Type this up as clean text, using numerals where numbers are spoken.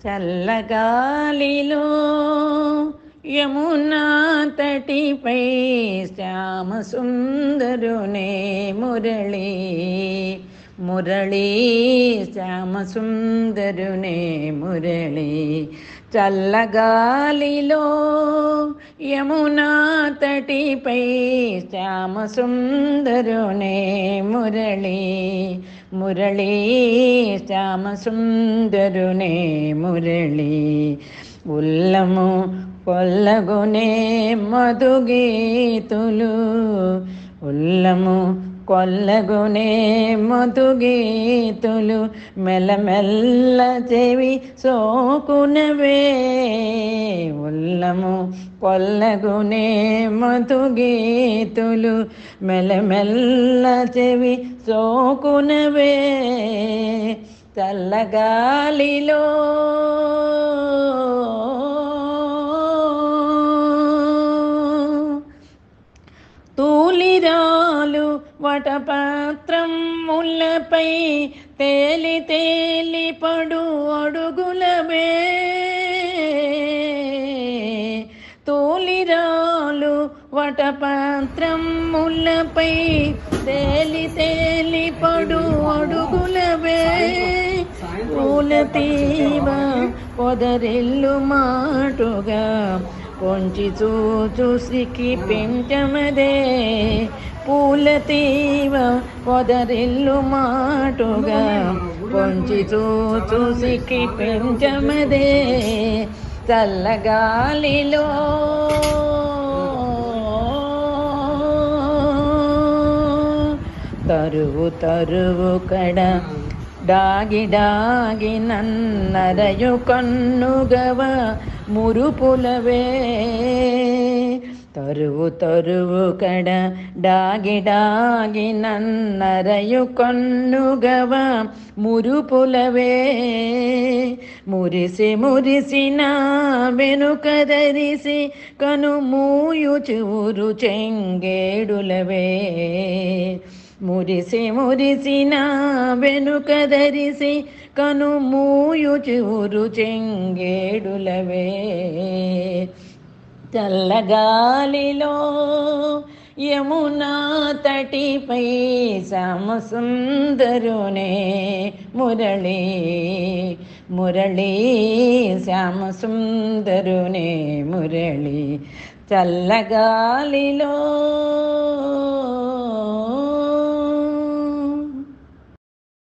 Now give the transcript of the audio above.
చల్లగాలిలో యమునా తటిపై శ్యామ సుందరునే మురళి మురళి శ్యామ సుందరునే మురళి చల్లగాలిలో యమునా తటిపై శ్యామ సుందరునే మురళి మురళి శ్యామ సుందరునే మురళి ఉల్లము కొల్లగునే మధుగీతులు ఉల్లము కొల్లగునే మధుగీతులు మెల్లమెల్ల చెవి సోకునవే ఉల్లము కొల్లగునే మధుగీతులు మెల్లమెల్ల చెవి సోకునవే చల్లగాలిలో తూలిరాలు వటపత్రం ముల్లపై తేలి తేలి పడు అడుగులవే తూలిరాలు వటపత్రం ముల్లపై తేలి తేలి పడు అడుగులవే పూల తీవ పొదరిల్లు మాటుగా కొంచి చూసికి పెంచమదే పూల తీవ పొదరిల్లు మాటుగా కొంచి చూసికి పెంచమదే చల్లగాలిలో తరువు తరువు కడ డాగి డాగి నన్నరయు కన్నుగవ మురుపులవే తరువు తరువు కడ డాగి డాగి నన్నరయు కన్నుగవ మురుపులవే మురిసి మురిసిన వెనుకదరిసి కను మూయు చూరు చెంగేడులవే మురిసి మురిసిన వెనుకదరిసి కను మూయు చూరు చెంగేడులవే చల్లగాలిలో యమునా తటిపై శ్యామ సుందరునే మురళి మురళి శ్యామ సుందరునే మురళి చల్లగాలిలో